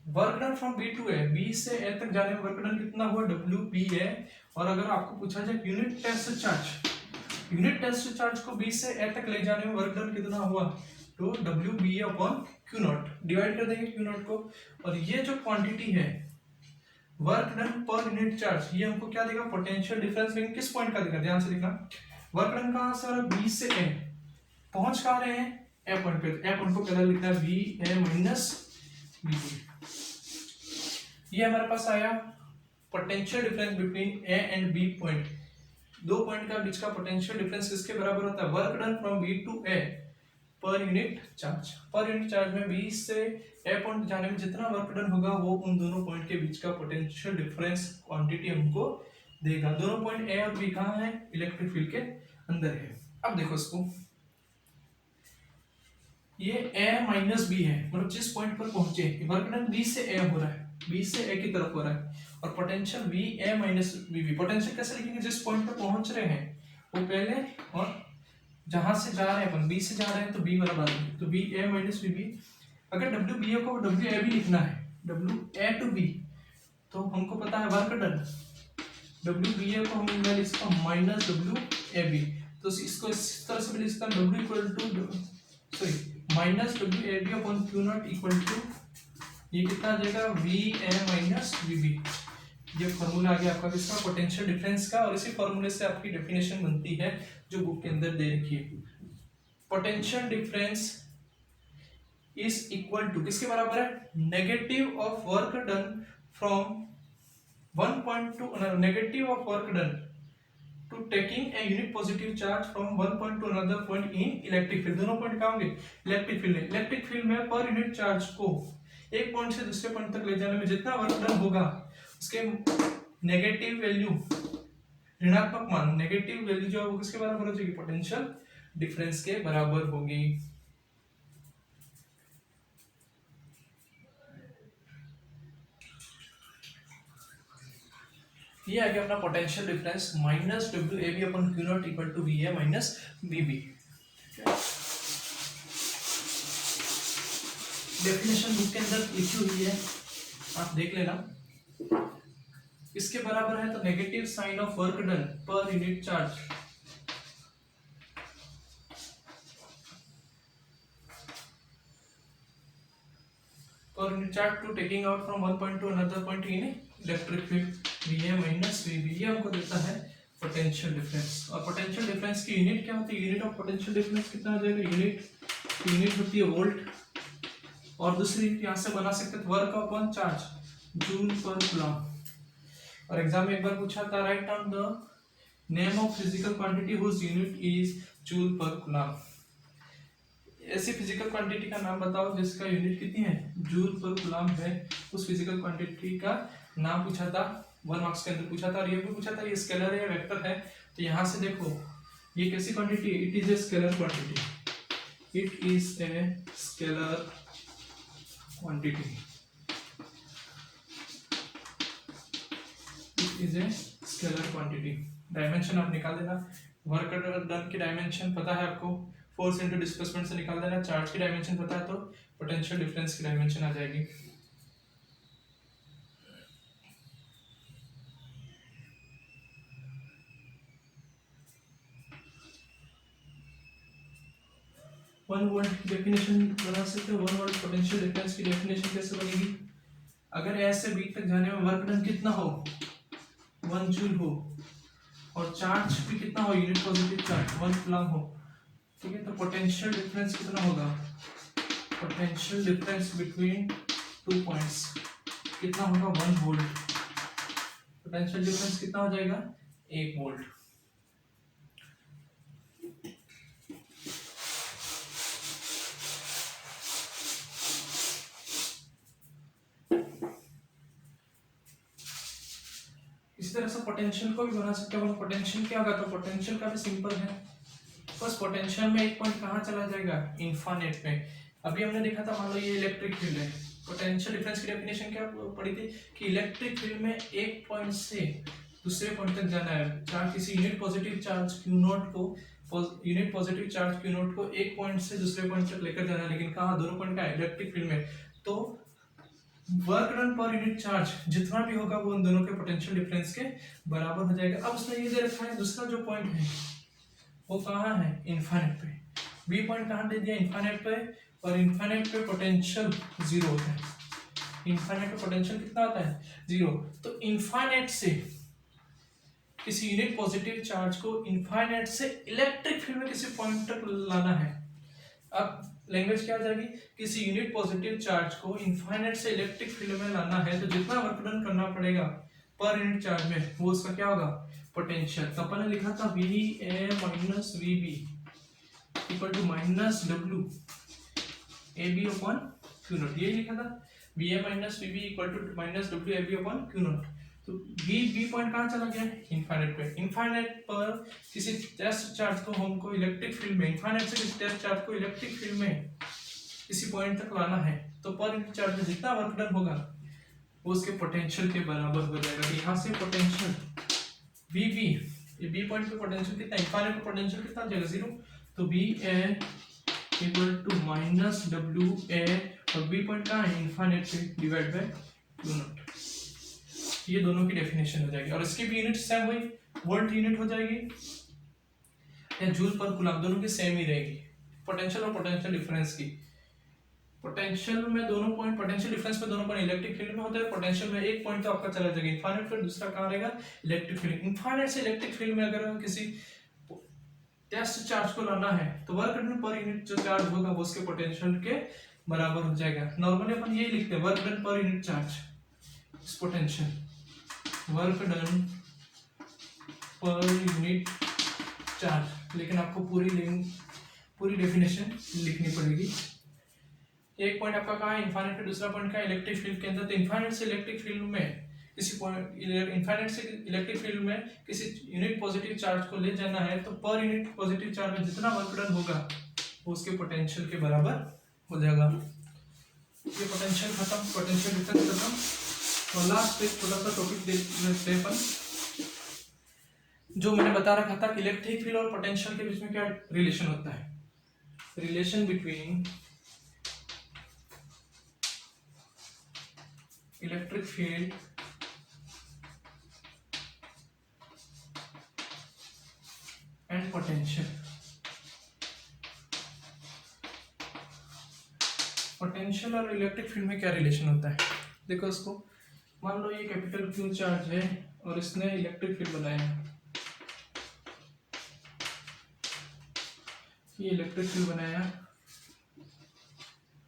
Work done from B to A, B से ए तक जाने में वर्क डन कितना हुआ डब्ल्यू बी ए। और अगर आपको पूछा जाए यूनिट टेस्ट चार्ज को बी से ए तक ले जाने में वर्क डन कितना हुआ, तो W B upon Q naught, डिवाइड कर देंगे क्यू नॉट को। और ये जो क्वांटिटी है work done per unit charge, ये हमको क्या देगा पोटेंशियल डिफरेंस। लेकिन किस पॉइंट का देगा, ध्यान से देखना। वर्क डन कहां से हो रहा है बी से ए, पहुंच कहां रहे हैं ए पॉइंट पे। ए पॉइंट को पहले लिखना है B A minus B B. ये हमारे पास आया potential difference between A and B point. दो पॉइंट का बीच का पोटेंशियल डिफरेंस किसके बराबर होता है, work done from B to A per unit charge. Per unit charge में बी से ए पॉइंट जाने में जितना वर्क डन होगा वो उन दोनों पॉइंट के बीच का पोटेंशियल डिफरेंस क्वांटिटी हमको देगा। दोनों पॉइंट ए और बी कहाँ है, इलेक्ट्रिक फील्ड के अंदर है। अब देखो इसको, ये ए माइनस बी है, मतलब जिस पॉइंट पर पहुंचे वर्क डन बी से ए हो रहा है, बी से ए की तरफ हो रहा है। और potential V A minus V B, potential कैसे लिखेंगे, जिस पॉइंट पर पहुंच रहे हैं वो पहले, और जहां से जा रहे हैं अपन बी से जा रहे हैं तो बी वाला बात है, तो B A minus V B. अगर डब्ल्यू बी ए को डब्ल्यू ए भी लिखना है, डब्ल्यू ए टू बी, तो हमको पता है work done W B A को हम मैं लिखता हूँ माइनस डब्ल्यू ए बी। तो इसको इस तरह से भी लिखता हूँ W equal to minus W A B upon Q naught equal to, ये कितना आ जाएगा V A minus V B. ये फॉर्मूला आ गया आपका किसका, पोटेंशियल डिफरेंस का। और इसी फॉर्मूले से आपकी डेफिनेशन बनती है जो बुक के अंदर दे रखी है। Potential difference is equal to किसके बराबर है, negative of work done from one point to another, negative of work done to taking a unit positive charge from one point to another point in electric field. दोनों point कहाँ होंगे, electric field में। Electric field में per unit charge को एक point से दूसरे point तक ले जाने में जितना वर्क डन होगा उसके नेगेटिव वैल्यू, ऋणात्मक मान, नेगेटिव वैल्यू जो है वो किसके बराबर हो जाएगी, पोटेंशियल डिफरेंस के बराबर होगी। ये आ गया अपना potential difference minus W A B upon Q naught equal to V A minus B B. Definition book के अंदर लिखी हुई है, आप देख लेना। इसके बराबर है तो negative sign of work done per unit charge to taking out from one point to another point in electric field V A minus V B. ये हमको देता है पोटेंशियल डिफरेंस। और पोटेंशियल डिफरेंस की यूनिट क्या होती है, यूनिट ऑफ पोटेंशियल डिफरेंस कितना आ जाएगा, यूनिट होती है वोल्ट। और दूसरी यहाँ से बना सकते हैं work upon charge, joule per coulomb. और एग्जाम में एक बार पूछा था write down the name of physical quantity whose unit is joule per coulomb. ऐसी फिजिकल क्वांटिटी का नाम बताओ जिसका यूनिट कितनी है, जूल पर कूलम है। उस फिजिकल क्वांटिटी का नाम पूछा था, 1 मार्क्स के अंदर पूछा था। और ये भी पूछा था ये स्केलर है या वेक्टर है। तो यहाँ से देखो ये कैसी quantity, it is a scalar quantity, it is a scalar quantity, is a scalar quantity. Dimension आप निकाल देना, वर्क डन की डायमेंशन पता है आपको, फोर्स इनटू डिस्प्लेसमेंट से निकाल देना। चार्ज की डायमेंशन पता है तो पोटेंशियल डिफरेंस की डायमेंशन आ जाएगी। 1 वोल्ट की डेफिनेशन बना सकते हैं। 1 वोल्ट पोटेंशियल डिफरेंस की डेफिनेशन कैसे बनेगी? अगर ए से बी तक जाने में वर्क डन कितना हो, 1 जूल हो, और चार्ज भी कितना हो, यूनिट पॉजिटिव चार्ज 1 कूलम हो, ठीक है, तो पोटेंशियल डिफरेंस कितना होगा? पोटेंशियल डिफरेंस बिटवीन 2 पॉइंट्स कितना होगा? 1 वोल्ट। पोटेंशियल डिफरेंस कितना हो जाएगा? 1 वोल्ट। इसी तरह से पोटेंशियल को भी बना सकते हैं। पोटेंशियल क्या होगा? तो पोटेंशियल का भी सिंपल है, बस पोटेंशियल में एक पॉइंट कहाँ चला जाएगा? इनफाइनाइट पे। अभी हमने देखा था, मान लो ये इलेक्ट्रिक फील्ड है, पोटेंशियल डिफरेंस की डेफिनेशन क्या पड़ी थी कि इलेक्ट्रिक फील्ड में एक पॉइंट से दूसरे पॉइंट तक जाना है। चार्ज किसी unit positive charge Q not को एक पॉइंट से दूसरे पॉइंट तक लेकर जाना है, लेकिन कहाँ? दोनों पॉइंट का इलेक्ट्रिक फील्ड में। तो work done per unit charge जितना भी होगा वो उन दोनों के पोटेंशियल डिफरेंस के बराबर हो जाएगा। अब उसने ये दे रखा है, दूसरा जो पॉइंट है वो कहाँ है? इनफाइनाइट पे। बी पॉइंट कहाँ दे दिया? इनफाइनाइट पे। और इनफाइनाइट पे पोटेंशियल जीरो होता है। इनफाइनाइट पे पोटेंशियल कितना होता है? जीरो। तो इनफाइनाइट से किसी यूनिट पॉजिटिव चार्ज को इनफाइनाइट से इलेक्ट्रिक फील्ड में किसी पॉइंट तक लाना है। अब लैंग्वेज क्या आ जाएगी? किसी यूनिट पॉजिटिव चार्ज को इनफाइनाइट से इलेक्ट्रिक फील्ड में लाना है, तो जितना वर्क डन करना पड़ेगा पर यूनिट चार्ज में, वो उसका क्या होगा? पोटेंशियल। तो अपन ने लिखा था V A minus V B equal to minus W A B upon Q naught, यही लिखा था। V A minus V B equal to minus W A B upon Q naught. तो बी पॉइंट कहाँ चला गया? इनफाइनाइट पे। Infinite पर किसी टेस्ट चार्ज को हमको इलेक्ट्रिक फील्ड में, इनफाइनाइट से किसी टेस्ट चार्ज को इलेक्ट्रिक फील्ड में किसी पॉइंट तक लाना है, तो पर यूनिट चार्ज में जितना वर्क डन होगा वो उसके पोटेंशियल के बराबर हो जाएगा। यहाँ से पोटेंशियल वी बी, ये बी पॉइंट पे पोटेंशियल कितना? इनफाइनाइट पे पोटेंशियल कितना हो जाएगा? जीरो। तो B A equal to minus W A, और बी पॉइंट कहाँ है? इनफाइनाइट पे, डिवाइड बाय क्यू नॉट। ये दोनों की डेफिनेशन हो जाएगी। और इसकी भी यूनिट सेम हुई, वोल्ट यूनिट हो जाएगी या जूल पर कूलम, दोनों की सेम ही रहेगी। पोटेंशियल और पोटेंशियल डिफरेंस की, पोटेंशियल में दोनों पॉइंट, पोटेंशियल डिफरेंस में दोनों पॉइंट इलेक्ट्रिक फील्ड में होते हैं। पोटेंशियल में एक पॉइंट तो आपका चला जाएगा इनफाइनाइट पर, दूसरा कहाँ रहेगा? Electric field. इनफाइनाइट से इलेक्ट्रिक फील्ड में अगर किसी टेस्ट चार्ज को लाना है, तो वर्क डन पर यूनिट जो चार्ज होगा वो उसके पोटेंशियल के बराबर हो जाएगा। नॉर्मली अपन यही लिखते हैं, work done per unit charge is potential, work done per unit charge. लेकिन आपको पूरी डेफिनेशन लिखनी पड़ेगी। एक पॉइंट आपका कहाँ है? इनफाइनाइट पे, दूसरा पॉइंट का इलेक्ट्रिक फील्ड के अंदर। तो इनफाइनाइट से इलेक्ट्रिक फील्ड में किसी पॉइंट, इनफाइनाइट से इलेक्ट्रिक फील्ड में किसी यूनिट पॉजिटिव चार्ज को ले जाना है, तो पर यूनिट पॉजिटिव चार्ज में जितना वर्क डन होगा वो उसके पोटेंशियल के बराबर हो जाएगा। ये पोटेंशियल खत्म, पोटेंशियल डिफरेंस खत्म। और लास्ट एक छोटा सा टॉपिक देखते हैं अपन, जो मैंने बता रखा था कि इलेक्ट्रिक फील्ड और पोटेंशियल के बीच में क्या रिलेशन होता है। Relation between electric field and potential. Potential और इलेक्ट्रिक फील्ड में क्या रिलेशन होता है? देखो इसको, मान लो ये कैपिटल क्यू चार्ज है और इसने इलेक्ट्रिक फील्ड बनाया है, ये इलेक्ट्रिक फील्ड बनाया,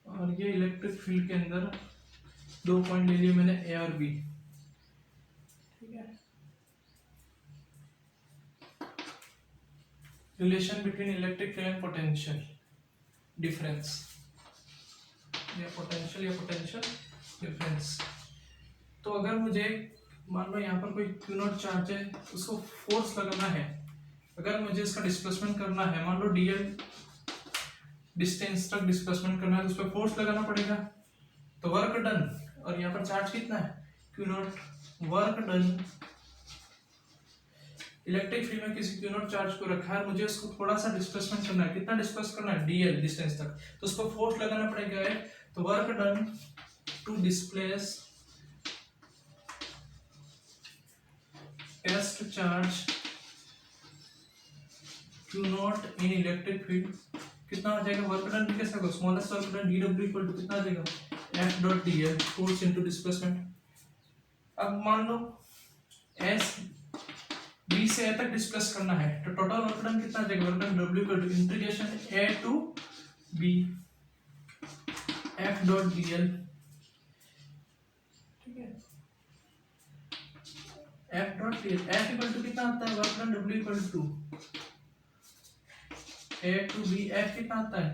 और ये इलेक्ट्रिक फील्ड के अंदर दो पॉइंट ले लिए मैंने, ए और बी, ठीक है। Relation between electric field and potential difference, या पोटेंशियल डिफरेंस। तो अगर मुझे मान लो यहाँ पर कोई क्यू नॉट चार्ज है, उसको फोर्स लगाना है, अगर मुझे इसका डिस्प्लेसमेंट करना है, मान लो डीएल डिस्टेंस तक डिस्प्लेसमेंट करना है, तो उस पर फोर्स लगाना पड़ेगा। तो वर्क डन, और यहाँ पर चार्ज कितना है? Q naught. Work done, electric field में किसी क्यू नॉट चार्ज को रखा है, मुझे उसको थोड़ा सा डिस्प्लेसमेंट करना है, कितना डिस्प्लेस करना है? डीएल डिस्टेंस तक, तो उस पर फोर्स लगाना पड़ेगा। तो work done to displace test charge Q naught in electric field कितना हो जाएगा वर्क डन भी कैसे होगा, smallest work done dw equal to कितना आ जाएगा F dot dl force into displacement. अब मान लो S B से A तक डिस्प्लेस करना है तो टोटल वर्क डन कितना आ जाएगा, work done W equal to integration A to B F dot dl, ठीक है। F dot dl F equal to कितना आता है, work done W equal to A to B, F कितना आता है,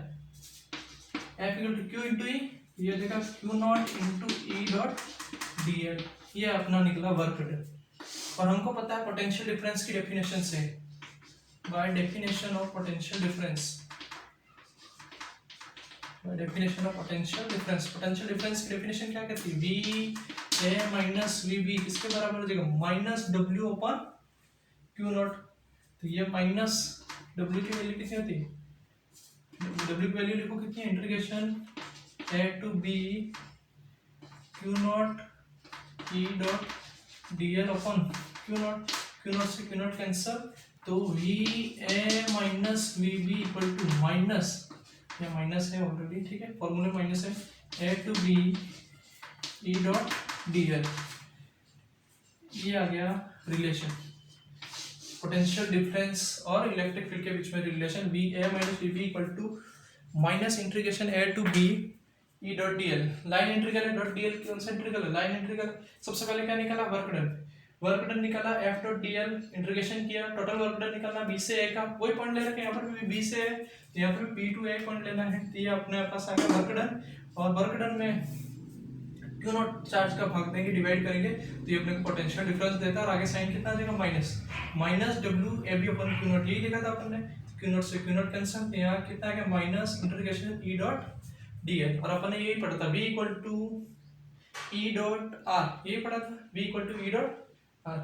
F equal to Q into E, ये देखा Q naught into E dot dl, ये अपना निकला वर्क डन। और हमको पता है पोटेंशियल डिफरेंस की डेफिनेशन से, by definition of potential difference, by definition of potential difference, potential difference की डेफिनेशन क्या कहती है, V A माइनस VB किसके बराबर हो जाएगा, minus W upon Q not. तो ये माइनस W की वैल्यू कितनी होती है, W की वैल्यू लिखो कितनी है, integration A to B Q naught E dot dl upon Q naught से Q नॉट कैंसल, तो VA minus VB equal to minus, ये माइनस है ऑलरेडी, ठीक है, फॉर्मूले माइनस है A to B E dot dl, ये आ गया रिलेशन पोटेंशियल डिफरेंस और इलेक्ट्रिक फील्ड के बीच में relation, VA minus VB equal to minus integration A to B E dot dl, line integral है, डॉट dl कौन सा इंटीग्रल है, लाइन इंटीग्रल। सबसे पहले क्या निकाला, वर्क डन, वर्क डन निकाला F डॉट dl, इंटीग्रेशन किया, टोटल वर्क डन निकालना B से A का, वही पॉइंट ले रखे हैं, यहाँ पर भी B से है तो यहाँ पर B टू A पॉइंट लेना है, तो ये अपने पास आ गया वर्क डन। और वर्क डन में Q नॉट चार्ज का भाग देंगे, डिवाइड करेंगे तो ये अपने को पोटेंशियल डिफरेंस देता है, और आगे साइन कितना आ जाएगा, minus W AB upon Q naught, यही लिखा था अपन ने, Q नॉट से Q नॉट कैंसिल, तो यहाँ कितना आ गया minus integration E dot dl, और अपन ने यही पढ़ा था V equal to E dot R, यही पढ़ा था V equal to E dot R।